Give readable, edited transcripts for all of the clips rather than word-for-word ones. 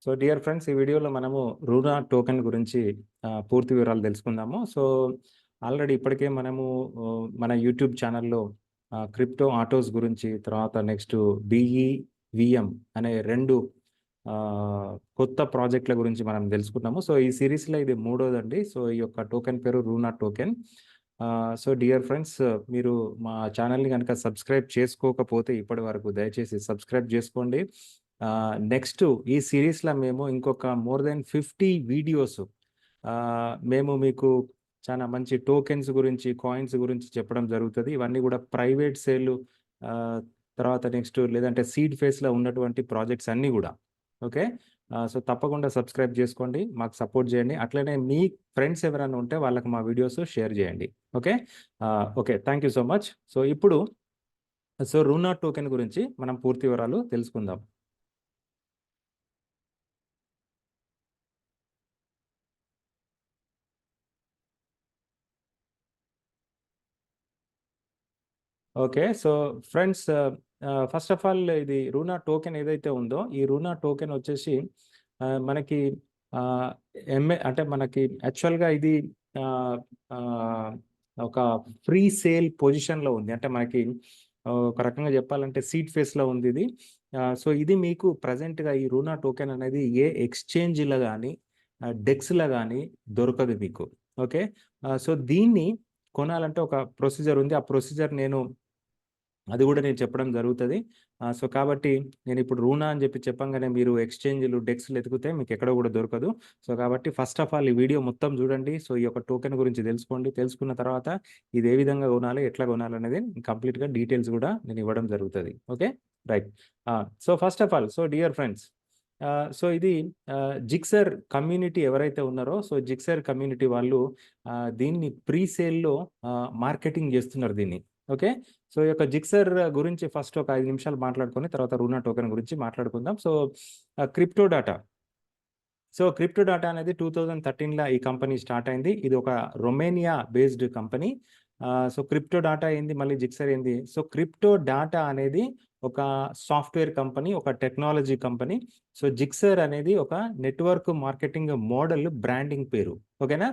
So dear friends, ఈ వీడియోలో మనము రూనా టోకెన్ గురించి పూర్తి వివరాలు తెలుసుకుందాము. సో ఆల్రెడీ ఇప్పటికే మనము మన యూట్యూబ్ ఛానల్లో క్రిప్టో ఆటోస్ గురించి, తర్వాత నెక్స్ట్ BEVM అనే రెండు కొత్త ప్రాజెక్టుల గురించి మనం తెలుసుకున్నాము. సో ఈ సిరీస్లో ఇది మూడోదండి. సో ఈ యొక్క టోకెన్ పేరు రూనా టోకెన్. సో డియర్ ఫ్రెండ్స్, మీరు మా ఛానల్ని కనుక సబ్స్క్రైబ్ చేసుకోకపోతే ఇప్పటి వరకు దయచేసి సబ్స్క్రైబ్ చేసుకోండి. నెక్స్ట్ ఈ సిరీస్లో మేము ఇంకొక మోర్ దెన్ 50 వీడియోస్ మేము మీకు చాలా మంచి టోకెన్స్ గురించి, కాయిన్స్ గురించి చెప్పడం జరుగుతుంది. ఇవన్నీ కూడా ప్రైవేట్ సేల్, తర్వాత నెక్స్ట్ లేదంటే సీడ్ ఫేస్లో ఉన్నటువంటి ప్రాజెక్ట్స్ అన్నీ కూడా. ఓకే, సో తప్పకుండా సబ్స్క్రైబ్ చేసుకోండి, మాకు సపోర్ట్ చేయండి. అట్లనే మీ ఫ్రెండ్స్ ఎవరైనా ఉంటే వాళ్ళకి మా వీడియోస్ షేర్ చేయండి. Okay okay, thank you so much. So ఇప్పుడు రూనా టోకెన్ గురించి మనం పూర్తి వివరాలు తెలుసుకుందాం. Okay, so friends, first of all ఇది రూనా టోకెన్ ఏదైతే ఉందో, ఈ రూనా టోకెన్ వచ్చేసి మనకి అంటే మనకి యాక్చువల్గా ఇది ఒక ఫ్రీ సేల్ పొజిషన్లో ఉంది. అంటే మనకి ఒక రకంగా చెప్పాలంటే సీడ్ ఫేస్లో ఉంది ఇది. సో ఇది మీకు ప్రజెంట్గా ఈ రూనా టోకెన్ అనేది ఏ ఎక్స్చేంజ్లో కానీ డెక్స్లో కానీ దొరకదు మీకు. ఓకే, సో దీన్ని కొనాలంటే ఒక ప్రొసీజర్ ఉంది. ఆ ప్రొసీజర్ అది కూడా నేను చెప్పడం జరుగుతుంది. సో కాబట్టి నేను ఇప్పుడు రూనా అని చెప్పంగానే మీరు ఎక్స్చేంజ్లు, డెక్స్లు ఎతికితే మీకు ఎక్కడ కూడా దొరకదు. సో కాబట్టి ఫస్ట్ ఆఫ్ ఆల్ ఈ వీడియో మొత్తం చూడండి. సో ఈ యొక్క టోకెన్ గురించి తెలుసుకోండి. తెలుసుకున్న తర్వాత ఇది ఏ విధంగా కొనాలి, ఎట్లా కొనాలి అనేది కంప్లీట్గా డీటెయిల్స్ కూడా నేను ఇవ్వడం జరుగుతుంది. Okay, right. So first of all, so dear friends, so ఇది జిక్సర్ కమ్యూనిటీ ఎవరైతే ఉన్నారో, సో జిక్సర్ కమ్యూనిటీ వాళ్ళు దీన్ని ప్రీ సేల్లో మార్కెటింగ్ చేస్తున్నారు దీన్ని. ఓకే, సో ఈ యొక్క జిక్సర్ గురించి ఫస్ట్ ఒక 5 నిమిషాలు మాట్లాడుకొని తర్వాత రూనా టోకెన్ గురించి మాట్లాడుకుందాం. So crypto data. So crypto data అనేది 2013లో ఈ కంపెనీ స్టార్ట్ అయింది. ఇది ఒక Romania based company. So crypto data ఏంది, మళ్ళీ జిక్సర్ ఏంది? సో క్రిప్టో డాటా అనేది ఒక సాఫ్ట్వేర్ కంపెనీ, ఒక టెక్నాలజీ కంపెనీ. సో జిక్సర్ అనేది ఒక నెట్వర్క్ మార్కెటింగ్ మోడల్ బ్రాండింగ్ పేరు. ఓకేనా?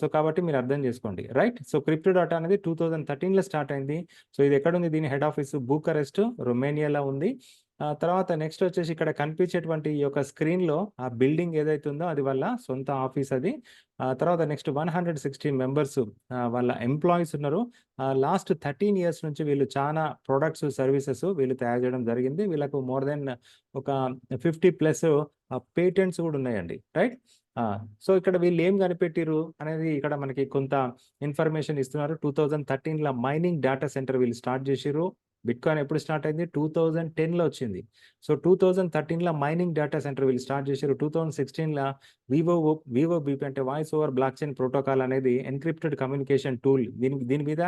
సో కాబట్టి మీరు అర్థం చేసుకోండి, రైట్. సో క్రిప్టో డాటా అనేది 2013లో స్టార్ట్ అయింది. సో ఇది ఎక్కడ ఉంది? దీని హెడ్ ఆఫీస్ బుకారెస్ట్, రొమేనియాలో ఉంది. తర్వాత నెక్స్ట్ వచ్చేసి ఇక్కడ కనిపించేటువంటి ఈ యొక్క స్క్రీన్లో ఆ బిల్డింగ్ ఏదైతే ఉందో అది వాళ్ళ సొంత ఆఫీస్ అది. తర్వాత నెక్స్ట్ 160 మెంబర్స్ వాళ్ళ ఎంప్లాయీస్ ఉన్నారు. లాస్ట్ 13 ఇయర్స్ నుంచి వీళ్ళు చాలా ప్రొడక్ట్స్, సర్వీసెస్ వీళ్ళు తయారు చేయడం జరిగింది. వీళ్ళకు మోర్ దెన్ ఒక 50+ పేటెంట్స్ కూడా ఉన్నాయండి, రైట్. సో ఇక్కడ వీళ్ళు ఏం కనిపెట్టిరు అనేది ఇక్కడ మనకి కొంత ఇన్ఫర్మేషన్ ఇస్తున్నారు. 2013లో మైనింగ్ డేటా సెంటర్ వీళ్ళు స్టార్ట్ చేసిరు. బిట్కాయిన్ ఎప్పుడు స్టార్ట్ అయింది? 2010లో వచ్చింది. సో 2013లో మైనింగ్ డేటా సెంటర్ వీళ్ళు స్టార్ట్ చేశారు. 2016లో వివోబిపి అంటే voice over block chain protocol అనేది ఎన్క్రిప్టెడ్ కమ్యూనికేషన్ టూల్. దీని మీద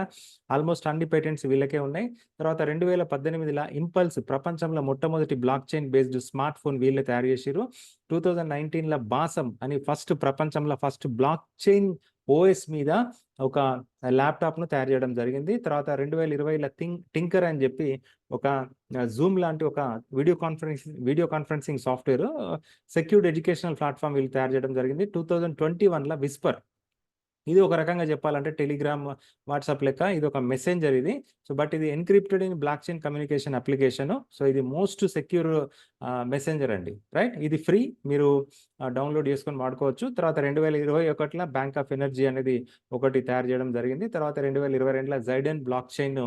ఆల్మోస్ట్ అన్ని పేటెంట్స్ వీళ్ళకే ఉన్నాయి. తర్వాత 2018లో ఇంపల్స్, ప్రపంచంలో మొట్టమొదటి black chain based smart phone వీళ్ళే తయారు చేశారు. 2019లో బాసమ్ అని ప్రపంచంలో ఫస్ట్ బ్లాక్ చైన్ ఓఎస్ మీద ఒక ల్యాప్టాప్ను తయారు చేయడం జరిగింది. తర్వాత 2020లో టింకర్ అని చెప్పి ఒక జూమ్ లాంటి ఒక video conferencing software, secured educational platform వీళ్ళు తయారు చేయడం జరిగింది. 2021లో విస్పర్, ఇది ఒక రకంగా చెప్పాలంటే టెలిగ్రామ్, వాట్సాప్ లెక్క ఇది ఒక మెసెంజర్ ఇది. సో బట్ ఇది encrypted in block chain communication application. So ఇది మోస్ట్ సెక్యూర్ మెసెంజర్ అండి, రైట్. ఇది ఫ్రీ, మీరు డౌన్లోడ్ చేసుకొని వాడుకోవచ్చు. తర్వాత 2021లో బ్యాంక్ ఆఫ్ ఎనర్జీ అనేది ఒకటి తయారు చేయడం జరిగింది. తర్వాత 2022లో జైడెన్ బ్లాక్ చైన్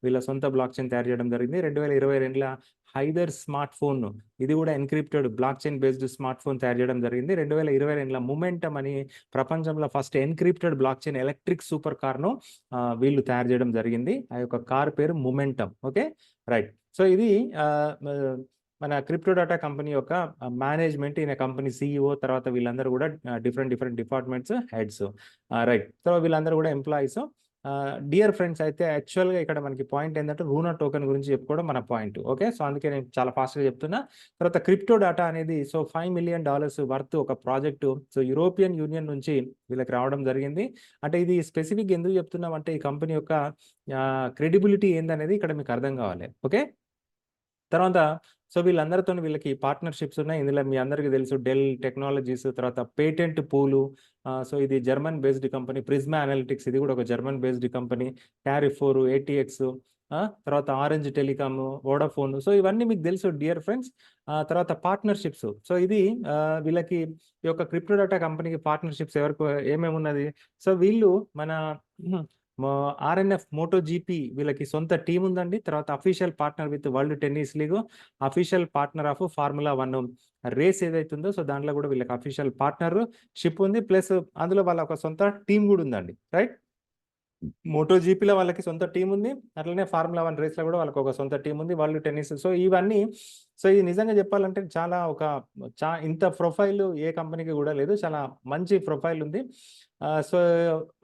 వీళ్ళ సొంత బ్లాక్ చైన్ తయారు చేయడం జరిగింది. 2022లో హైదర్ స్మార్ట్ ఫోన్, ఇది కూడా encrypted block chain based smart phone తయారు చేయడం జరిగింది. 2022లో మొమెంటమ్ అని ప్రపంచంలో first encrypted block chain electric super కార్ను వీళ్ళు తయారు చేయడం జరిగింది. ఆ యొక్క కార్ పేరు మొమెంటమ్. Okay, right. సో ఇది మన క్రిప్టో డాటా కంపెనీ యొక్క మేనేజ్మెంట్, ఈయన కంపెనీ CEO, తర్వాత వీళ్ళందరూ కూడా different departments heads, right. So వీళ్ళందరూ కూడా ఎంప్లాయీస్. డియర్ ఫ్రెండ్స్, అయితే యాక్చువల్గా ఇక్కడ మనకి పాయింట్ ఏంటంటే రూనా టోకెన్ గురించి చెప్పుకోవడం మన పాయింట్. ఓకే, సో అందుకే నేను చాలా ఫాస్ట్గా చెప్తున్నా. తర్వాత క్రిప్టో డాటా అనేది సో $5 మిలియన్ వర్త్ ఒక ప్రాజెక్టు. సో యూరోపియన్ యూనియన్ నుంచి వీళ్ళకి రావడం జరిగింది. అంటే ఇది స్పెసిఫిక్ ఎందుకు చెప్తున్నాం అంటే ఈ కంపెనీ యొక్క క్రెడిబిలిటీ ఏందనేది ఇక్కడ మీకు అర్థం కావాలి. ఓకే, తర్వాత సో వీళ్ళందరితోని వీళ్ళకి పార్ట్నర్‌షిప్స్ ఉన్నాయి. ఇందులో మీ అందరికీ తెలుసు డెల్ టెక్నాలజీస్, తర్వాత పేటెంట్ పూలు, సో ఇది జర్మన్ బేస్డ్ కంపెనీ. ప్రిజ్మా అనలిటిక్స్ ఇది కూడా ఒక జర్మన్ బేస్డ్ కంపెనీ. క్యారిఫోర్, ఏటీఎక్స్, తర్వాత ఆరెంజ్ టెలికామ్, వోడాఫోన్. సో ఇవన్నీ మీకు తెలుసు డియర్ ఫ్రెండ్స్. తర్వాత పార్ట్నర్‌షిప్స్. సో ఇది వీళ్ళకి ఈ యొక్క క్రిప్టో డాటా కంపెనీకి పార్ట్నర్‌షిప్స్ ఎవరికి ఏమేమి ఉన్నది. సో వీళ్ళు మన ఆర్ఎన్ఎఫ్ మోటో జీపీ వీళ్ళకి సొంత టీం ఉందండి. తర్వాత official partner with World Tennis League, official partner of Formula 1 race ఏదైతే ఉందో సో దాంట్లో కూడా వీళ్ళకి అఫీషియల్ పార్ట్నర్‌షిప్ ఉంది. ప్లస్ అందులో వాళ్ళ ఒక సొంత టీం కూడా ఉందండి. రైట్. మోటో జీపీలో వాళ్ళకి సొంత టీం ఉంది. అట్లనే ఫార్ములా 1 రేస్‌లో కూడా వాళ్ళకి ఒక సొంత టీం ఉంది. World tennis. సో ఇవన్నీ ఇది నిజంగా చెప్పాలంటే చాలా ఇంత ప్రొఫైల్ ఏ కంపెనీకి కూడా లేదు. చాలా మంచి ప్రొఫైల్ ఉంది. సో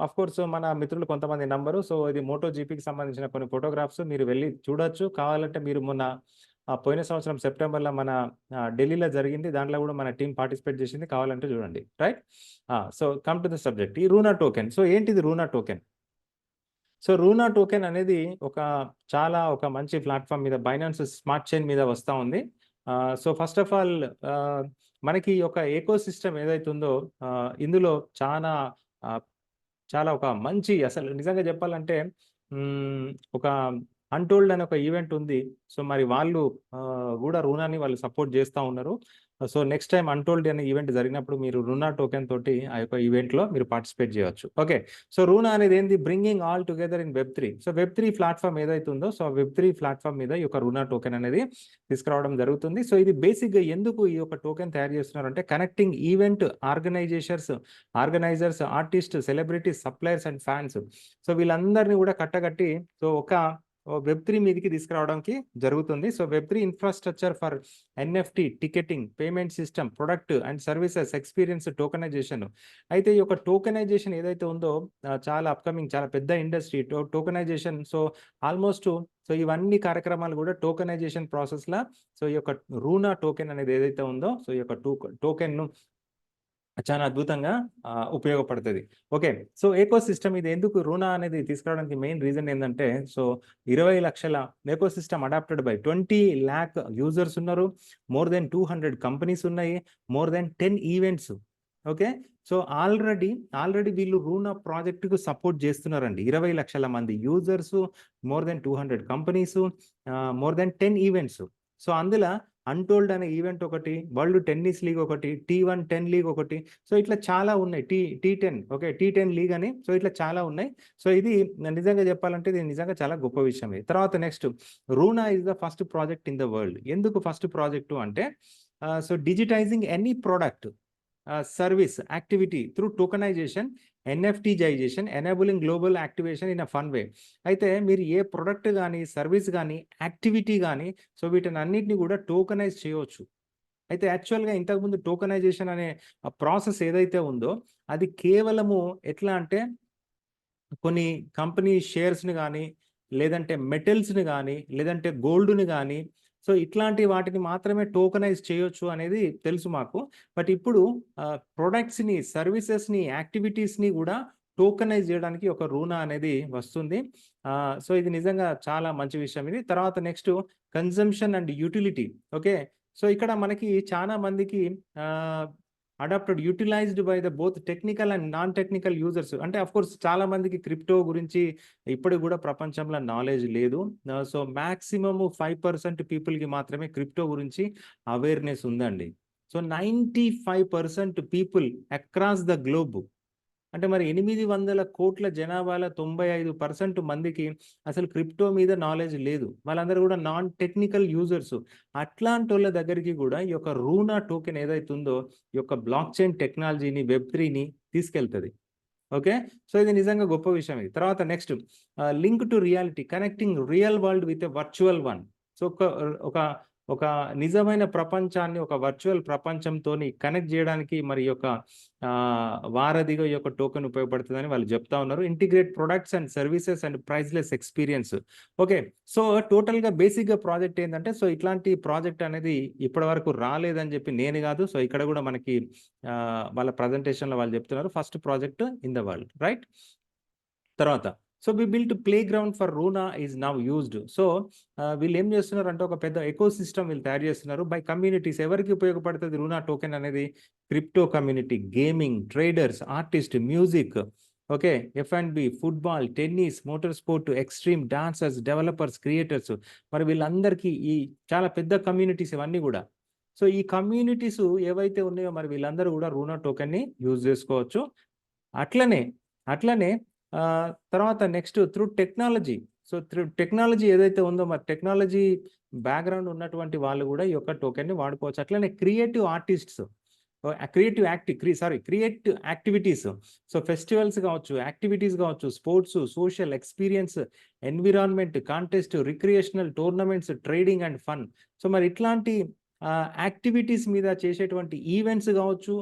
ఆఫ్‌కోర్స్ మన మిత్రులు కొంతమంది నంబరు. సో ఇది మోటో జీపీకి సంబంధించిన కొన్ని ఫోటోగ్రాఫ్స్ మీరు వెళ్లి చూడొచ్చు. కావాలంటే మీరు మొన్న పోయిన సంవత్సరం సెప్టెంబర్‌లో మన ఢిల్లీలో జరిగింది. దాంట్లో కూడా మన టీమ్ పార్టిసిపేట్ చేసింది. కావాలంటే చూడండి. Right. So come to the subject. ఈ రూనా టోకెన్. సో ఏంటిది రూనా టోకెన్? సో రూనా టోకెన్ అనేది ఒక మంచి ప్లాట్‌ఫార్మ్ మీద బైనాన్స్ స్మార్ట్ చైన్ మీద వస్తా ఉంది. సో ఫస్ట్ ఆఫ్ ఆల్ మనకి ఒక ఎకోసిస్టమ్ ఏదైతే ఉందో ఇందులో ఆహ్, చాలా ఒక మంచి అసలు నిజంగా చెప్పాలంటే ఒక అన్‌టోల్డ్ అనే ఒక ఈవెంట్ ఉంది. సో మరి వాళ్ళు గూడా రూనాని వాళ్ళు సపోర్ట్ చేస్తా ఉన్నారు. సో నెక్స్ట్ టైమ్ అన్‌టోల్డ్ అనే ఈవెంట్ జరిగినప్పుడు మీరు రూనా టోకెన్ తోటి ఆ యొక్క ఈవెంట్‌లో మీరు పార్టిసిపేట్ చేయొచ్చు. ఓకే. సో రూనా అనేది ఏంది? బ్రింగింగ్ ఆల్ టుగెదర్ ఇన్ వెబ్3. సో వెబ్3 ప్లాట్‌ఫార్మ్ ఏదైతే ఉందో సో వెబ్3 ప్లాట్‌ఫార్మ్ మీద ఈ యొక్క రూనా టోకెన్ అనేది తీసుకురావడం జరుగుతుంది. సో ఇది బేసిక్‌గా ఎందుకు ఈ యొక్క టోకెన్ తయారు చేస్తున్నారంటే connecting event organisers, artist, celebrities, suppliers and fans. So వీళ్ళందరిని కూడా కట్టగట్టి సో ఒక వెబ్3 మీదకి తీసుకురావడానికి జరుగుతుంది. సో వెబ్3 infrastructure for NFT, ticketing, payment system, product and services, experience, tokenisation. అయితే ఈ యొక్క టోకెనైజేషన్ ఏదైతే ఉందో చాలా అప్‌కమింగ్ చాలా పెద్ద ఇండస్ట్రీ టోకెనైజేషన్. సో ఆల్‌మోస్ట్ ఇవన్నీ కార్యక్రమాలు కూడా టోకెనైజేషన్ ప్రాసెస్‌ల సో ఈ యొక్క రూనా టోకెన్ అనేది ఏదైతే ఉందో సో ఈ యొక్క టోకెన్‌ను చాలా అద్భుతంగా ఉపయోగపడతది. ఓకే. సో ఎకోసిస్టమ్ ఇది ఎందుకు రూనా అనేది తీసుకురావడానికి మెయిన్ రీజన్ ఏందంటే, సో 20 లక్షల ecosystem adopted by 20 lakh users ఉన్నారు. మోర్ దెన్ 200 కంపెనీస్ ఉన్నాయి. More than 10 events. Okay. So already వీళ్ళు రూనా ప్రాజెక్ట్‌కు సపోర్ట్ చేస్తున్నారండి. 20 లక్షల మంది users, more than 200 companies, more than 10 events. So అందులో అన్‌టోల్డ్ అనే ఈవెంట్ ఒకటి, వరల్డ్ టెన్నిస్ లీగ్ ఒకటి, టీ1 10 లీగ్ ఒకటి. సో ఇట్లా చాలా ఉన్నాయి. టీ10 ఓకే. టీ10 లీగ్ అని. సో ఇట్లా చాలా ఉన్నాయి. సో ఇది నిజంగా చెప్పాలంటే ఇది నిజంగా చాలా గొప్ప విషయం ఇది. తర్వాత next Runa is the first project in the world. ఎందుకు ఫస్ట్ ప్రాజెక్టు అంటే so digitising any product, service, activity through tokenisation, NFTisation, enabling global activation in a fun way. అయితే మీరు ఏ ప్రొడక్ట్ గాని, సర్వీస్ గాని, యాక్టివిటీ గాని సో వీటినన్నిటిని కూడా టోకెనైజ్ చేయవచ్చు. అయితే యాక్చువల్‌గా ఇంతకుముందు టోకెనైజేషన్ అనే ప్రాసెస్ ఏదైతే ఉందో అది కేవలము ఎట్లా అంటే కొన్ని కంపెనీ షేర్స్‌ని గాని, లేదంటే మెటల్స్‌ని గాని, లేదంటే గోల్డ్‌ని గాని సో ఇట్లాంటి వాటిని మాత్రమే టోకెనైజ్ చేయొచ్చు అనేది తెలుసు మాకు. బట్ ఇప్పుడు ప్రొడక్ట్స్‌ని, సర్వీసెస్‌ని, యాక్టివిటీస్‌ని గూడా టోకెనైజ్ జేయడానికి ఒక రూనా అనేది వస్తుంది. సో ఇది నిజంగా చాలా మంచి విషయం ఇది. తర్వాత next consumption and utility. Okay. So ఇక్కడ మనకి చానా మందికి ah, utilised by the both technical and non technical users. అంటే ఆఫ్‌కోర్స్ చాలా మందికి క్రిప్టో గురించి ఇప్పటికి గూడా ప్రపంచంలో నాలెడ్జ్ లేదు. సో మాక్సిమమ్ 5% పీపుల్‌కి మాత్రమే క్రిప్టో గురించి అవేర్‌నెస్ ఉందండి. So 95% people across the globe అంటే మరి 800,00,00,000 జనాభాలో 95% మందికి అసలు క్రిప్టో మీద నాలెడ్జ్ లేదు. వాళ్ళందరూ గూడా నాన్ టెక్నికల్ యూజర్స్. అట్లాంటోళ్ళ దగ్గరికి గూడా ఈ యొక్క రూనా టోకెన్ ఏదైతే ఉందో, ఈ యొక్క బ్లాక్ చైన్ టెక్నాలజీని, వెబ్3ని తీసుకెళ్తది. ఓకే. సో ఇది నిజంగా గొప్ప విషయం ఇది. తర్వాత next link to reality connecting real world with a virtual one. So ఒక ఒక నిజమైన ప్రపంచాన్ని ఒక వర్చువల్ ప్రపంచంతోని కనెక్ట్ జేయడానికి మరి ఈ యొక్క వారధిగా ఈ యొక్క టోకెన్ ఉపయోగపడుతుందని వాళ్ళు చెప్తా ఉన్నారు. Integrate products and services and priceless experience. Okay. So టోటల్‌గా బేసిక్‌గా ప్రాజెక్ట్ ఏందంటే సో ఇట్లాంటి ప్రాజెక్ట్ అనేది ఇప్పటివరకు రాలేదని జెప్పి నేను గాదు. సో ఇక్కడ గూడా మనకి వాళ్ళ ప్రజెంటేషన్‌లో వాళ్ళు జెప్తున్నారు. First project in the world. Right. తర్వాత so we built playground for Runa is now used. So వీళ్ళు ఏం చేస్తున్నారు అంటే ఒక పెద్ద ఎకో సిస్టమ్ వీళ్ళు తయారు చేస్తున్నారు బై కమ్యూనిటీస్. ఎవరికి ఉపయోగపడుతుంది రూనా టోకెన్ అనేది? Crypto community, gaming, traders, artist, music, okay, F&B, football, tennis, motor sport, extreme, dancers, developers, creators. మరి వీళ్ళందరికీ ఈ చాలా పెద్ద కమ్యూనిటీస్ ఇవన్నీ కూడా. సో ఈ కమ్యూనిటీస్ ఏవైతే ఉన్నాయో మరి వీళ్ళందరూ కూడా రూనా టోకెన్ని యూజ్ చేసుకోవచ్చు. అట్లనే అట్లనే తర్వాత next through technology. So through technology ఏదైతే ఉందో మరి టెక్నాలజీ బ్యాక్గ్రౌండ్ ఉన్నటువంటి వాళ్ళు కూడా ఈ యొక్క టోకెన్ని వాడుకోవచ్చు. అట్లనే creative artists, creative activities. So festivals కావచ్చు, యాక్టివిటీస్ కావచ్చు, sports, social experience, environment, contest, recreational, tournaments, trading and fun. So మరి ఇట్లాంటి యాక్టివిటీస్ మీద చేసేటువంటి ఈవెంట్స్ కావచ్చు,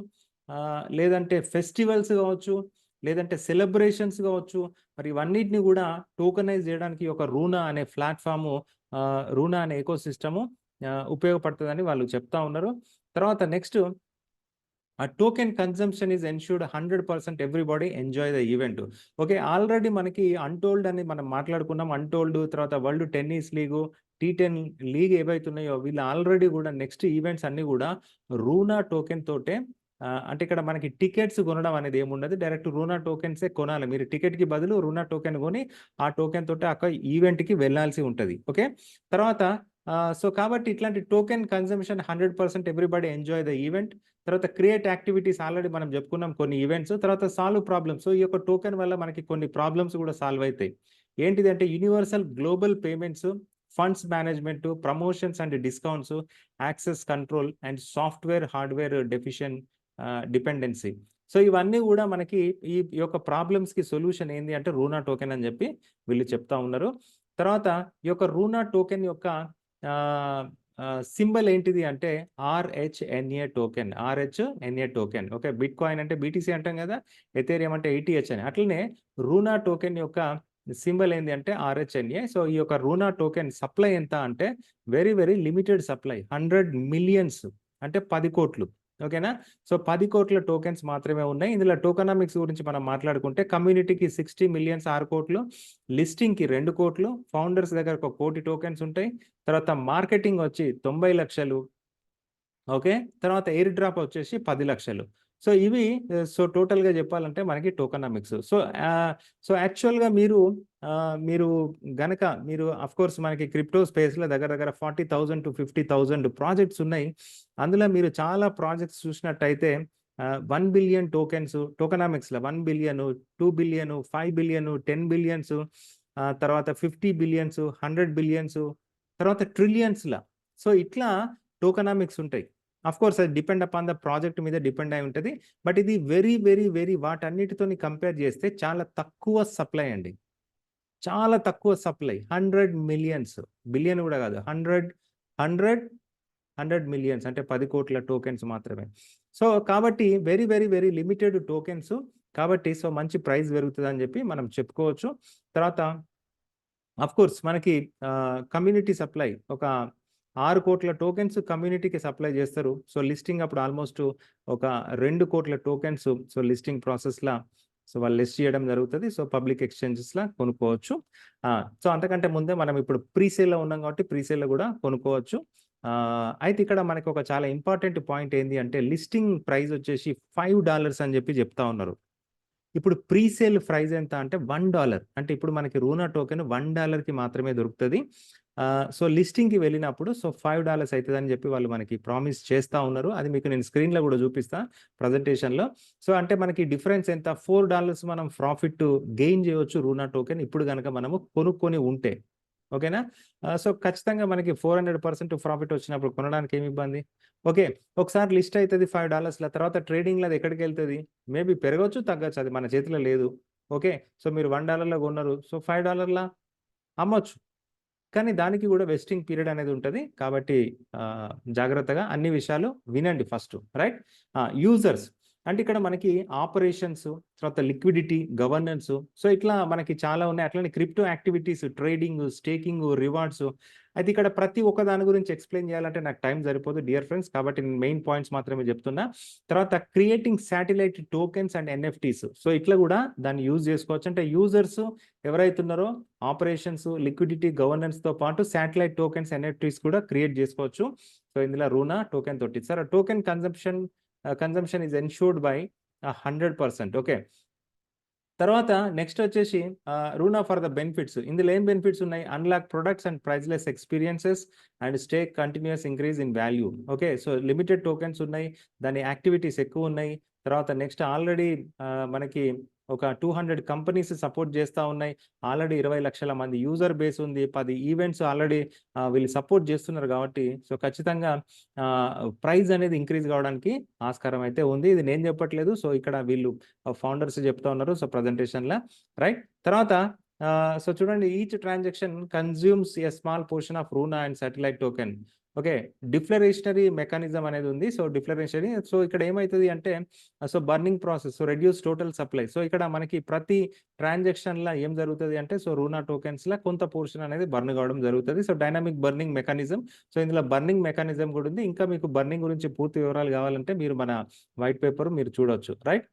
లేదంటే ఫెస్టివల్స్ కావచ్చు, లేదంటే సెలబ్రేషన్స్ కావచ్చు, మరి ఇవన్నిటిని కూడా టోకనైజ్ చేయడానికి ఒక రూనా అనే ప్లాట్ఫాము, రూనా అనే ఎకో సిస్టము ఉపయోగపడుతుందని వాళ్ళు చెప్తా ఉన్నారు. తర్వాత నెక్స్ట్, ఆ token consumption is ensured 100% everybody enjoy the event. Okay, already మనకి అన్టోల్డ్ అని మనం మాట్లాడుకున్నాం. అన్టోల్డ్, తర్వాత వరల్డ్ టెన్నిస్ లీగు, T10 లీగ్ ఏవైతున్నాయో వీళ్ళు ఆల్రెడీ కూడా నెక్స్ట్ ఈవెంట్స్ అన్ని కూడా రూనా టోకెన్ తోటే. అంటే ఇక్కడ మనకి టికెట్స్ కొనడం అనేది ఏముండదు, డైరెక్ట్ రూనా టోకెన్సే కొనాలి. మీరు టికెట్కి బదులు రూనా టోకెన్ కొని ఆ టోకెన్ తోటే అక్కడ ఈవెంట్కి వెళ్ళాల్సి ఉంటుంది. ఓకే, తర్వాత సో కాబట్టి ఇట్లాంటి token consumption 100% everybody enjoy the event. తర్వాత క్రియేట్ యాక్టివిటీస్ ఆల్రెడీ మనం చెప్పుకున్నాం కొన్ని ఈవెంట్స్. తర్వాత సాల్వ్ ప్రాబ్లమ్స్. సో ఈ యొక్క టోకెన్ వల్ల మనకి కొన్ని ప్రాబ్లమ్స్ కూడా సాల్వ్ అవుతాయి. ఏంటిది అంటే universal global payments, funds management, promotions and discounts, access control and software hardware dependency. So ఇవన్నీ కూడా మనకి ఈ యొక్క ప్రాబ్లమ్స్కి సొల్యూషన్ ఏంది అంటే రూనా టోకెన్ అని చెప్పి వీళ్ళు చెప్తా ఉన్నారు. తర్వాత ఈ యొక్క రూనా టోకెన్ యొక్క సింబల్ ఏంటిది అంటే RHNA token. RHNA token. Okay, bit coin అంటే BTC అంటాం కదా, ఎథేరియం అంటే ATH అని. అట్లనే రూనా టోకెన్ యొక్క సింబల్ ఏంది అంటే RHNA. సో ఈ యొక్క రూనా టోకెన్ సప్లై ఎంత అంటే very very limited supply, 100 millions అంటే 10 కోట్లు. ఓకేనా, సో 10 కోట్ల టోకెన్స్ మాత్రమే ఉన్నాయి. ఇందులో టోకనామిక్స్ గురించి మనం మాట్లాడుకుంటే కమ్యూనిటీకి 60 మిలియన్స్ 6 కోట్లు, లిస్టింగ్కి 2 కోట్లు, ఫౌండర్స్ దగ్గర 1 కోటి టోకెన్స్ ఉంటాయి. తర్వాత మార్కెటింగ్ వచ్చి 90 లక్షలు. ఓకే, తర్వాత ఎయిర్ డ్రాప్ వచ్చేసి 10 లక్షలు. సో ఇవి సో టోటల్గా చెప్పాలంటే మనకి టోకనామిక్స్. సో యాక్చువల్గా మీరు గనక మీరు కోర్స్ మనకి క్రిప్టో స్పేస్లో దగ్గర దగ్గర 40,000 to 50,000 ప్రాజెక్ట్స్ ఉన్నాయి. అందులో మీరు చాలా ప్రాజెక్ట్స్ చూసినట్టయితే 1 బిలియన్ టోకెన్స్ టోకనామిక్స్లో 1 బిలియన్, 2 బిలియన్, 5 బిలియన్, 10 బిలియన్స్, తర్వాత 50 బిలియన్స్, 100 బిలియన్స్, తర్వాత ట్రిలియన్స్లా. సో ఇట్లా టోకనామిక్స్ ఉంటాయి. కోర్స్ అది డిపెండ్ అపాన్ ద ప్రాజెక్ట్ మీద డిపెండ్ అయి ఉంటుంది. బట్ ఇది వెరీ వెరీ వెరీ వాటన్నిటితోని కంపేర్ చేస్తే చాలా తక్కువ సప్లై అండి, చాలా తక్కువ సప్లై. 100 మిలియన్స్, బిలియన్ కూడా కాదు, 100 మిలియన్స్ అంటే 10 కోట్ల టోకెన్స్ మాత్రమే. సో కాబట్టి very very very limited tokens కాబట్టి సో మంచి ప్రైస్ పెరుగుతుంది అని చెప్పి మనం చెప్పుకోవచ్చు. తర్వాత కోర్స్ మనకి కమ్యూనిటీ సప్లై ఒక 6 కోట్ల టోకెన్స్ కమ్యూనిటీకి సప్లై చేస్తారు. సో లిస్టింగ్ అప్పుడు ఆల్మోస్ట్ ఒక 2 కోట్ల టోకెన్స్ సో లిస్టింగ్ ప్రాసెస్లా సో వాళ్ళు లిస్ట్ చేయడం జరుగుతుంది. సో పబ్లిక్ ఎక్స్చేంజెస్లా కొనుక్కోవచ్చు. సో అంతకంటే ముందే మనం ఇప్పుడు ప్రీసేల్లో ఉన్నాం కాబట్టి ప్రీసేల్లో కూడా కొనుక్కోవచ్చు. అయితే ఇక్కడ మనకి ఒక చాలా ఇంపార్టెంట్ పాయింట్ ఏంటి అంటే లిస్టింగ్ ప్రైస్ వచ్చేసి $5 అని చెప్పి చెప్తా ఉన్నారు. ఇప్పుడు ప్రీసేల్ ప్రైస్ ఎంత అంటే $1. అంటే ఇప్పుడు మనకి రూనా టోకెన్ $1కి మాత్రమే దొరుకుతుంది. సో లిస్టింగ్కి వెళ్ళినప్పుడు సో $5 అవుతుంది అని చెప్పి వాళ్ళు మనకి ప్రామిస్ చేస్తూ ఉన్నారు. అది మీకు నేను స్క్రీన్లో కూడా చూపిస్తా ప్రజెంటేషన్లో. సో అంటే మనకి డిఫరెన్స్ ఎంత, $4 మనం ప్రాఫిట్ గెయిన్ చేయవచ్చు రూనా టోకెన్ ఇప్పుడు కనుక మనము కొనుక్కొని ఉంటే. ఓకేనా, సో ఖచ్చితంగా మనకి 400% ప్రాఫిట్ వచ్చినప్పుడు కొనడానికి ఏమి ఇబ్బంది. ఓకే, ఒకసారి లిస్ట్ అవుతుంది $5, తర్వాత ట్రేడింగ్లో అది ఎక్కడికి వెళ్తుంది, మేబీ పెరగవచ్చు తగ్గచ్చు, అది మన చేతిలో లేదు. ఓకే, సో మీరు $1 కొన్నారు, సో $5 అమ్మొచ్చు, కానీ దానికి కూడా వెస్టింగ్ పీరియడ్ అనేది ఉంటుంది. కాబట్టి జాగ్రత్తగా అన్ని విషయాలు వినండి ఫస్ట్, రైట్. యూజర్స్ అంటే ఇక్కడ మనకి ఆపరేషన్స్, తర్వాత లిక్విడిటీ, గవర్నెన్స్, సో ఇట్లా మనకి చాలా ఉన్నాయి. అట్లనే crypto activities, trading, staking, rewards. అయితే ఇక్కడ ప్రతి ఒక్క దాని గురించి ఎక్స్‌ప్లెయిన్ చేయాలంటే నాకు టైం సరిపోదు డియర్ ఫ్రెండ్స్. కాబట్టి నేను మెయిన్ పాయింట్స్ మాత్రమే చెప్తున్నా. తర్వాత creating satellite tokens and NFTs. So ఇట్లా కూడా దాన్ని యూజ్ చేసుకోవచ్చు. అంటే యూజర్స్ ఎవరైతే ఉన్నారో ఆపరేషన్స్, లిక్విడిటీ, గవర్నెన్స్‌తో పాటు శాటిలైట్ టోకెన్స్, ఎన్ఎఫ్టీస్ కూడా క్రియేట్ చేసుకోవచ్చు. సో ఇందులో రూనా టోకెన్ తోటి. Sir token consumption is ensured by 100%. Okay. తర్వాత నెక్స్ట్ వచ్చేసి రూనా ఫర్ ద బెనిఫిట్స్. ఇందులో ఏం బెనిఫిట్స్ ఉన్నాయి? Unlock products and priceless experiences and stay continuous increase in value. Okay. So limited tokens ఉన్నాయి, దాని యాక్టివిటీస్ ఎక్కువ ఉన్నాయి. తర్వాత నెక్స్ట్ ఆల్రెడీ మనకి ఒక 200 కంపెనీస్ సపోర్ట్ చేస్తూ ఉన్నాయి. ఆల్రెడీ 20 లక్షల మంది యూజర్ బేస్ ఉంది. 10 ఈవెంట్స్ ఆల్రెడీ వీళ్ళు సపోర్ట్ చేస్తున్నారు కాబట్టి సో ఖచ్చితంగా ప్రైజ్ అనేది ఇంక్రీజ్ కావడానికి ఆస్కారం అయితే ఉంది. ఇది నేను చెప్పట్లేదు. సో ఇక్కడ వీళ్ళు ఫౌండర్స్ చెప్తా ఉన్నారు. సో ప్రజెంటేషన్‌ల రైట్. తర్వాత సో చూడండి, each transaction consumes a small portion of Runa and satellite token. Okay. Deflationary mechanism అనేది ఉంది. సో డిఫ్లరేషనరీ, సో ఇక్కడ ఏమైతది అంటే so burning process, so reduce total supply. So ఇక్కడ మనకి ప్రతి ట్రాన్సాక్షన్‌ల ఏం జరుగుతది అంటే సో రూనా టోకెన్స్‌ల కొంత పోర్షన్ అనేది బర్న్ కావడం జరుగుతది. So dynamic burning mechanism. So ఇందులో బర్నింగ్ మెకానిజం కూడా ఉంది. ఇంకా మీకు బర్నింగ్ గురించి పూర్తి వివరాలు కావాలంటే మీరు మన వైట్ పేపర్ మీరు చూడొచ్చు. రైట్.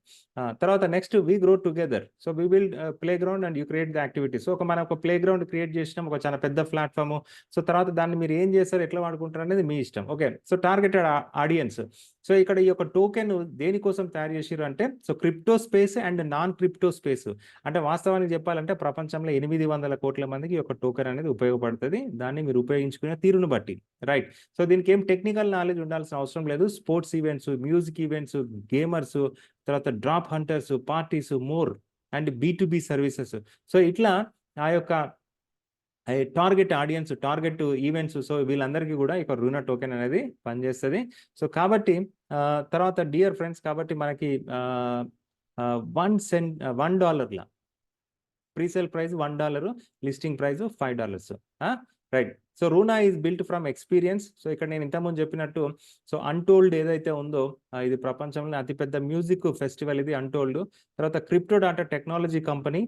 తర్వాత next we grow together. So we build playground and you create the activity. So మనం ఒక ప్లే గ్రౌండ్ క్రియేట్ చేసినాం, ఒక చాలా పెద్ద ప్లాట్‌ఫామ్. సో తర్వాత దాన్ని మీరు ఏం చేస్తారు, ఎట్లా వాడుకుంటారు అనేది మీ ఇష్టం. Okay. So targeted audience. So ఇక్కడ ఈ యొక్క టోకెన్ దేనికోసం తయారు చేసిర్రు అంటే so crypto space and non crypto space. అంటే వాస్తవానికి చెప్పాలంటే ప్రపంచంలో 800 కోట్ల మందికి ఈ యొక్క టోకెన్ అనేది ఉపయోగపడుతుంది. దాన్ని మీరు ఉపయోగించుకునే తీరును బట్టి. రైట్. సో దీనికి ఏం టెక్నికల్ నాలెడ్జ్ ఉండాల్సిన అవసరం లేదు. Sports events, music events, gamers, తర్వాత drop hunters, parties, more and B2B services. So ఇట్లా ఆ యొక్క target audience, target events, so వీళ్ళందరికీ కూడా ఇక రూనా టోకెన్ అనేది పనిచేస్తుంది. సో కాబట్టి తర్వాత డియర్ ఫ్రెండ్స్, కాబట్టి మనకి $1 presale price $1, listing price $5. Right. So Runa is built from experience. So ఇక్కడ నేను ఇంతకుముందు చెప్పినట్టు సో అన్టోల్డ్ ఏదైతే ఉందో ఇది ప్రపంచంలో అతిపెద్ద మ్యూజిక్ ఫెస్టివల్ ఇది అన్టోల్డ్. తర్వాత crypto data technology company.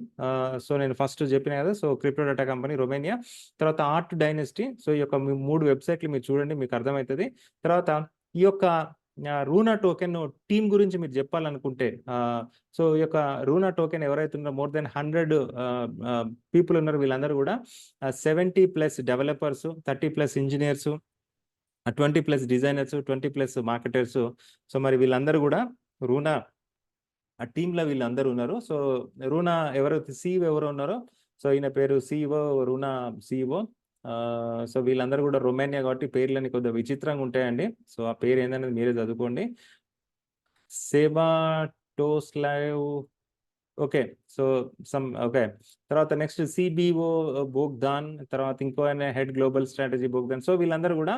So నేను ఫస్ట్ చెప్పిన కదా, so crypto data company Romania. తర్వాత ఆర్ట్ డైనస్టీ. సో ఈ యొక్క 3 వెబ్సైట్లు మీరు చూడండి, మీకు అర్థమవుతుంది. తర్వాత ఈ యొక్క రూనా టోకెన్ టీమ్ గురించి మీరు చెప్పాలనుకుంటే సో ఈ యొక్క రూనా టోకెన్ ఎవరైతే ఉన్నారో మోర్ దెన్ 100 పీపుల్ ఉన్నారు. వీళ్ళందరూ కూడా 70+ developers, 30+ engineers, 20+ designers, 20+ marketers. So మరి వీళ్ళందరూ కూడా రూనా ఆ టీంలో వీళ్ళందరూ ఉన్నారు. సో రూనా ఎవరైతే సీఈఓ ఎవరు ఉన్నారో సో ఈయన పేరు సీఈఓ, రూనా సీఈఓ. సో వీళ్ళందరూ కూడా రొమేనియా కాబట్టి పేర్లని కొద్దిగా విచిత్రంగా ఉంటాయండి. సో ఆ పేరు ఏందనేది మీరే చదువుకోండి. సేబాటోస్లావ్. ఓకే. So okay. తర్వాత నెక్స్ట్ సిబిఓ బోగ్దాన్, తర్వాత ఇంకో ఆయన హెడ్ గ్లోబల్ స్ట్రాటజీ బోగ్దాన్. సో వీళ్ళందరూ కూడా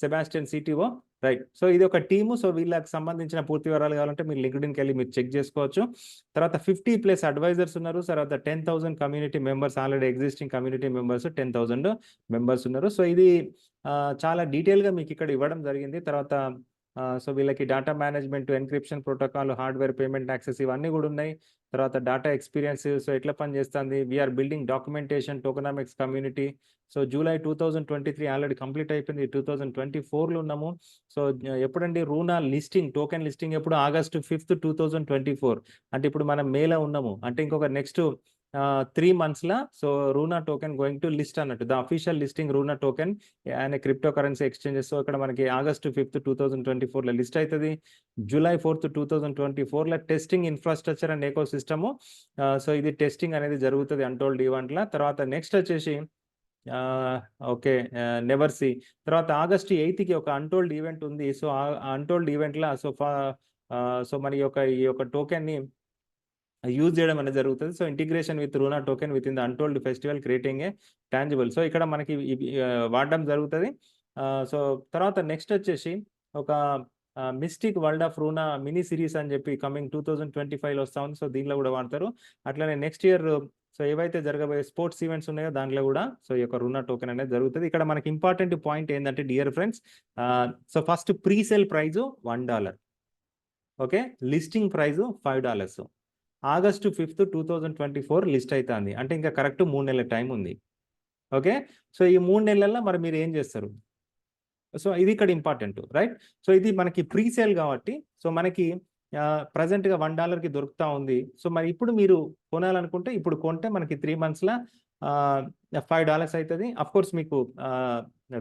సెబాస్టియన్ సిటిఓ. రైట్. సో ఇది ఒక టీము. సో వీళ్ళకి సంబంధించిన పూర్తి వివరాలు కావాలంటే మీరు లింక్డ్ఇన్కి వెళ్ళి మీరు చెక్ చేసుకోవచ్చు. తర్వాత 50+ అడ్వైజర్స్ ఉన్నారు. తర్వాత 10,000 community members, already existing community members 10,000 members ఉన్నారు. సో ఇది చాలా డీటెయిల్గా మీకు ఇక్కడ ఇవ్వడం జరిగింది. తర్వాత సో వీళ్ళకి data management, encryption protocol, hardware, payment access ఇవన్నీ కూడా ఉన్నాయి. తర్వాత డేటా ఎక్స్పీరియన్స్, సో ఎట్లా పనిచేస్తుంది, VR building documentation, tokenomics community. So July 2023 already complete అయిపోయింది. 2024లో ఉన్నాము. సో ఎప్పుడండి రూనా లిస్టింగ్, టోకెన్ లిస్టింగ్ ఎప్పుడు? August 5, 2024. అంటే ఇప్పుడు మనం మేలో ఉన్నాము. అంటే ఇంకొక నెక్స్ట్ 3 monthsలా so Runa token going to list అన్నట్టు. The official listing Runa token and crypto currency exchanges. So ఇక్కడ మనకి August 5, 2024లో లిస్ట్ అవుతుంది. July 4, 2024లో testing infrastructure and eco system. So ఇది టెస్టింగ్ అనేది జరుగుతుంది అన్టోల్డ్ ఈవెంట్ల. తర్వాత నెక్స్ట్ వచ్చేసి ఓకే, నెవర్ సీ. తర్వాత August 8కి ఒక అన్టోల్డ్ ఈవెంట్ ఉంది. సో ఆ అన్టోల్డ్ ఈవెంట్ల సో మన ఈ యొక్క టోకెన్ని యూజ్ చేయడం అనేది జరుగుతుంది. So integration with Runa token with in the untold festival creating a tangible. So ఇక్కడ మనకి వాడడం జరుగుతుంది. సో తర్వాత నెక్స్ట్ వచ్చేసి ఒక mystic world of Runa mini series అని చెప్పి కమింగ్ 2025లో వస్తా ఉంది. సో దీనిలో కూడా వాడతారు. అట్లనే నెక్స్ట్ ఇయర్ సో ఏవైతే జరగబోయే స్పోర్ట్స్ ఈవెంట్స్ ఉన్నాయో దాంట్లో కూడా సో ఈ యొక్క రూనా టోకెన్ అనేది జరుగుతుంది. ఇక్కడ మనకి ఇంపార్టెంట్ పాయింట్ ఏంటంటే dear friends, so first presale price $1. Okay. Listing price $5. August 5, 2024 list అయితాంది. అంటే ఇంకా కరెక్ట్ 3 నెలల టైం ఉంది. ఓకే. సో, ఈ 3 నెలల్లో మరి మీరు ఏం చేస్తారు? సో, ఇది ఇక్కడ ఇంపార్టెంట్ రైట్. సో, ఇది మనకి ప్రీ సేల్ కాబట్టి సో, మనకి ప్రెజెంట్‌గా $1కి దొరుకుతా ఉంది. సో, మరి ఇప్పుడు మీరు కొనాలనుకుంటే ఇప్పుడు కొంటే మనకి 3 మంత్స్‌ల $5 అయితది. ఆఫ్‌కోర్స్ మీకు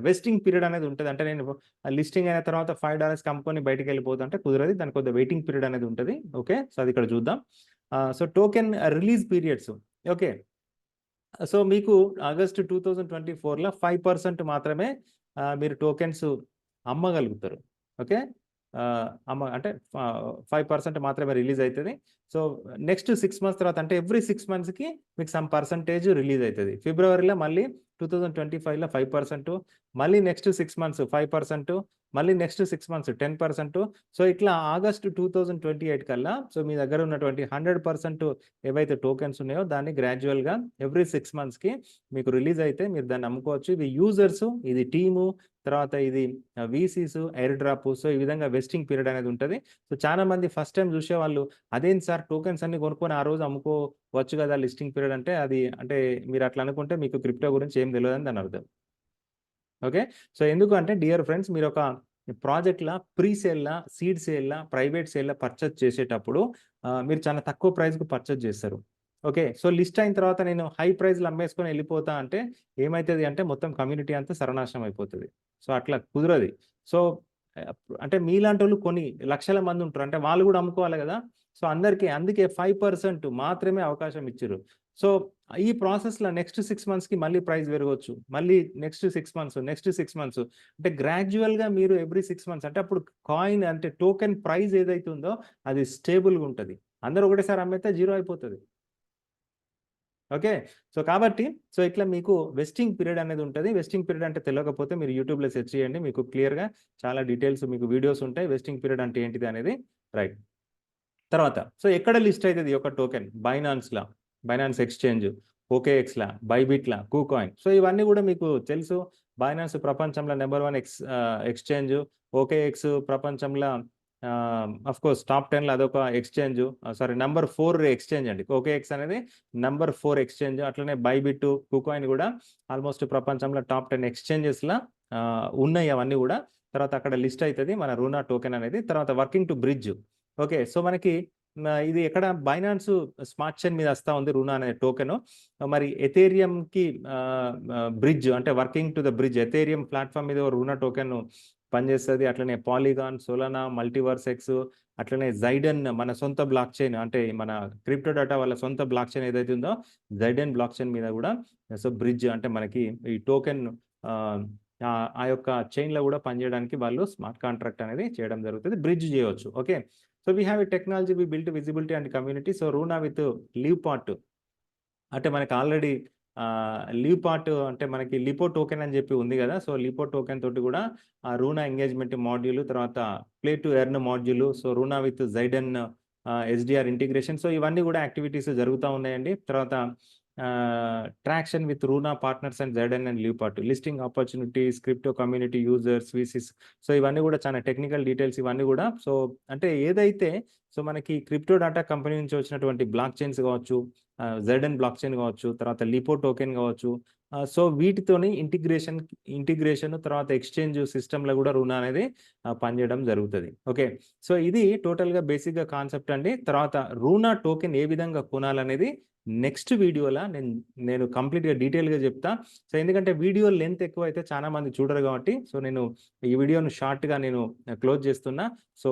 వెస్టింగ్ పీరియడ్ అనేది ఉంటది. అంటే నేను లిస్టింగ్ అయిన తర్వాత $5కి అమ్ముకొని బయటికెళ్ళిపోతా అంటే కుదరదు. దానికి కొద్దిగా వెయిటింగ్ పీరియడ్ అనేది ఉంటది. ఓకే. సో, అది ఇక్కడ చూద్దాం. So, token release periods. Okay. So, మీకు ఆగస్టు 2024లో 5% మాత్రమే మీరు టోకెన్స్ అమ్మగలుగుతారు. ఓకే. అంటే 5% మాత్రమే రిలీజ్ అయితది. సో, నెక్స్ట్ 6 మంత్స్ తర్వాత అంటే ఎవ్రీ 6 మంత్స్‌కి మీకు సమ్ పర్సెంటేజ్ రిలీజ్ అయితది. ఫిబ్రవరిలో మళ్ళీ 2025లో 5%, మళ్ళీ నెక్స్ట్ 6 మంత్స్ 5%, మళ్ళీ నెక్స్ట్ 6 మంత్స్ 10%. సో, ఇట్లా ఆగస్టు 2028 కల్లా సో, మీ దగ్గర ఉన్నటువంటి 100% ఏవైతే టోకెన్స్ ఉన్నాయో దాన్ని గ్రాడ్యుయల్‌గా ఎవ్రీ 6 మంత్స్‌కి మీకు రిలీజ్ అయితే మీరు దాన్ని అమ్ముకోవచ్చు. ఇది యూజర్స్, ఇది టీము, తర్వాత ఇది వీసీస్, ఎయిర్ డ్రాప్. సో, ఈ విధంగా వెస్టింగ్ పీరియడ్ అనేది ఉంటది. సో, చాలా మంది ఫస్ట్ టైమ్ చూసేవాళ్ళు అదేంటి సార్ టోకెన్స్ అన్ని కొనుక్కొని ఆ రోజు అమ్ముకోవచ్చు కదా! లిస్టింగ్ పీరియడ్ అంటే అది అంటే మీరు అట్లా అనుకుంటే మీకు క్రిప్టో గురించి ఏం తెలవదని దాని అర్థం. ఓకే. సో, ఎందుకు అంటే డియర్ ఫ్రెండ్స్ మీరొక ప్రాజెక్ట్‌ల ప్రీ సేల్‌ల, సీడ్ సేల్‌ల, ప్రైవేట్ సేల్‌ల పర్చేజ్ చేసేటప్పుడు మీరు చాలా తక్కువ ప్రైస్‌కి పర్చేజ్ చేస్తారు. ఓకే. సో, లిస్ట్ అయిన తర్వాత నేను హై ప్రైస్‌లో అమ్మేసుకొని ఎళ్ళిపోతా అంటే ఏమైతది అంటే మొత్తం కమ్యూనిటీ అంతా సర్వనాశనం అయిపోతది. సో, అట్లా కుదరది. సో, ఆహ్, అంటే మీలాంటోళ్ళు కొన్ని లక్షల మంది ఉంటారు. అంటే వాళ్ళు గూడా అమ్ముకోవాలి గదా! సో, అందుకే 5% మాత్రమే అవకాశం ఇచ్చిర్రు. సో, ఈ ప్రాసెస్‌లో నెక్స్ట్ 6 మంత్స్‌కి మళ్ళీ ప్రైస్ పెరగొచ్చు. మళ్ళీ నెక్స్ట్ 6 మంత్స్, నెక్స్ట్ 6 మంత్స్ అంటే గ్రాడ్యుయల్‌గా మీరు ఎవ్రీ 6 మంత్స్ అంటే అప్పుడు కాయిన్ అంటే టోకెన్ ప్రైస్ ఏదైతే ఉందో అది స్టేబుల్‌గా ఉంటది. అందరూ ఒకటేసారి అమ్మేస్తే జీరో అయిపోతది. ఓకే. సో, కాబట్టి సో, ఇట్లా మీకు వెస్టింగ్ పీరియడ్ అనేది ఉంటది. వెస్టింగ్ పీరియడ్ అంటే తెలవకపోతే మీరు యూట్యూబ్‌లో సెర్చ్ చేయండి. మీకు క్లియర్‌గా చాలా డీటెయిల్స్ మీకు వీడియోస్ ఉంటాయి. వెస్టింగ్ పీరియడ్ అంటే ఏంటిది అనేది రైట్. తర్వాత సో, ఎక్కడ లిస్ట్ అయితది ఈ యొక్క టోకెన్? బైనాన్స్‌ల, బైనాన్స్ ఎక్స్‌చేంజ్, ఓకేఎక్స్‌ల, బైబిట్‌ల, కూకాయిన్. సో, ఇవన్నీ గూడా మీకు తెలుసు. బైనాన్స్ ప్రపంచంలో నంబర్ 1 ఎక్స్‌చేంజ్. ఓకేఎక్స్ ప్రపంచంలో ఆఫ్‌కోర్స్ టాప్ 10లో అదొక ఎక్స్‌చేంజ్. సారీ నంబర్ 4 ఎక్స్‌చేంజ్ అండి. ఓకేఎక్స్ అనేది నంబర్ 4 ఎక్స్‌చేంజ్. అట్లనే బైబిట్, కూకాయిన్ గూడా ఆల్‌మోస్ట్ ప్రపంచంలో టాప్ 10 ఎక్స్‌చేంజెస్‌ల ఉన్నాయి అవన్నీ గూడా. తర్వాత అక్కడ లిస్ట్ అయితది మన రూనా టోకెన్ అనేది. తర్వాత working to bridge. Okay. So, మనకి ఇది ఎక్కడ బైనాన్స్ స్మార్ట్ చైన్ మీద వస్తా ఉంది రూనా అనే టోకెను. మరి ఎథేరియంకి బ్రిడ్జ్ అంటే working to the bridge Ethereum platform మీద రూనా టోకెన్ పనిచేస్తది. అట్లనే పాలిగాన్, సోలానా, మల్టీవర్సెక్స్ అట్లనే జైడెన్ మన సొంత బ్లాక్ చైన్ అంటే మన క్రిప్టో డాటా వాళ్ళ సొంత బ్లాక్ చైన్ ఏదైతే ఉందో జైడెన్ బ్లాక్ చైన్ మీద గూడా సో, బ్రిడ్జ్ అంటే మనకి ఈ టోకెన్ ఆహ్, ఆ యొక్క చైన్‌లో గూడా పనిచేయడానికి వాళ్ళు స్మార్ట్ కాంట్రాక్ట్ అనేది చేయడం జరుగుతది. బ్రిడ్జ్ చేయొచ్చు. Okay. So, we have a technology we built visibility and community. So, Runa with leave part అంటే మనకి ఆల్రెడీ లీవ్ పార్ట్ అంటే మనకి లిపో టోకెన్ అని చెప్పి ఉంది గదా! సో, లిపో టోకెన్ తోటి గూడా రూనా ఎంగేజ్‌మెంట్ మాడ్యూల్ తర్వాత play to earn module. So, Runa with Jaiden SDR integration. So, ఇవన్నీ గూడా యాక్టివిటీస్ జరుగుతా ఉన్నాయండి. తర్వాత traction with Runa partners and Jaiden and leave part. Listing opportunities, crypto community users, VCs. So, ఇవన్నీ గూడా చాలా technical details ఇవన్నీ గూడా. సో, అంటే ఏదైతే సో, మనకి క్రిప్టో డాటా కంపెనీ నుంచి వచ్చినటువంటి బ్లాక్ చైన్స్ గావచ్చు, జెడెన్ బ్లాక్ చైన్ గావచ్చు, తర్వాత లిపో టోకెన్ గావచ్చు. సో, వీటితోని ఇంటిగ్రేషన్ తర్వాత ఎక్స్‌చేంజ్ సిస్టమ్‌లో గూడా రూనా అనేది పనిజేయడం జరుగుతది. ఓకే. సో, ఇది టోటల్‌గా బేసిక్‌గా కాన్సెప్ట్ అండి. తర్వాత రూనా టోకెన్ ఏ విధంగా కొనాలనేది నెక్స్ట్ వీడియోల నేను కంప్లీట్‌గా డీటెయిల్‌గా జెప్తా. సో, ఎందుకంటే వీడియో లెంత్ ఎక్కువైతే చాలా మంది చూడరు గాబట్టి, సో, నేను ఈ వీడియోను షార్ట్‌గా నేను క్లోజ్ జేస్తున్నా. సో,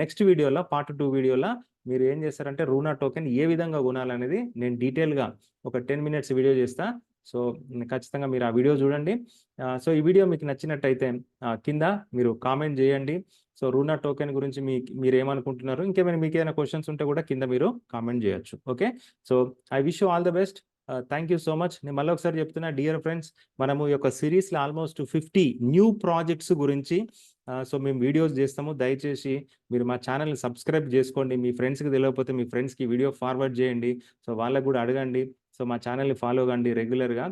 నెక్స్ట్ వీడియోలో పార్ట్ 2 వీడియోల మీరు ఏం చేస్తారంటే రూనా టోకెన్ ఏ విధంగా కొనాలనేది నేను డీటెయిల్‌గా ఒక 10 మినిట్స్ వీడియో చేస్తా. సో, ఖచ్చితంగా మీరు ఆ వీడియో చూడండి. సో, ఈ వీడియో మీకు నచ్చినట్టయితే కింద మీరు కామెంట్ చేయండి. సో, రూనా టోకెన్ గురించి మీరేమనుకుంటున్నారు? ఇంకేమైనా మీకేమైనా క్వెషన్స్ ఉంటే కూడా కింద మీరు కామెంట్ చేయొచ్చు. Okay. So, I wish you all the best. Thank you so much. నేను మళ్ళొకసారి చెప్తున్నా డియర్ ఫ్రెండ్స్ మనము ఈ యొక్క సీరీస్‌లో ఆల్మోస్ట్ 50 న్యూ ప్రాజెక్ట్స్ గురించి సో, మేము వీడియోస్ చేస్తాము. దయచేసి మీరు మా ఛానెల్‌ని సబ్స్క్రైబ్ జేసుకోండి. మీ ఫ్రెండ్స్‌కి తెలవకపోతే మీ ఫ్రెండ్స్‌కి వీడియో ఫార్వర్డ్ జేయండి. సో, వాళ్ళకి గూడా అడగండి. సో, మా ఛానెల్‌ని ఫాలో కండి రెగ్యులర్‌గా.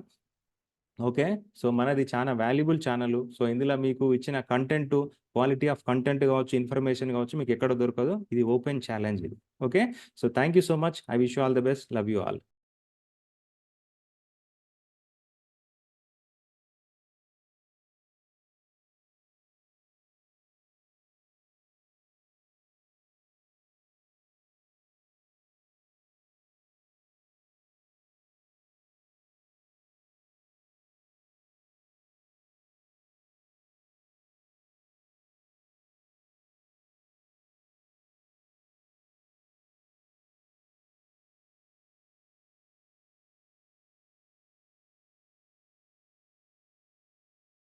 ఓకే. సో, మనది చాలా వాల్యుబుల్ ఛానలు. సో, ఇందులో మీకు ఇచ్చిన కంటెంటు, క్వాలిటీ ఆఫ్ కంటెంట్ గావచ్చు, ఇన్ఫర్మేషన్ గావచ్చు మీకెక్కడ దొరకదు. ఇది ఓపెన్ ఛాలెంజ్ ఇది. Okay. So, thank you so much. I wish you all the best. Love you all.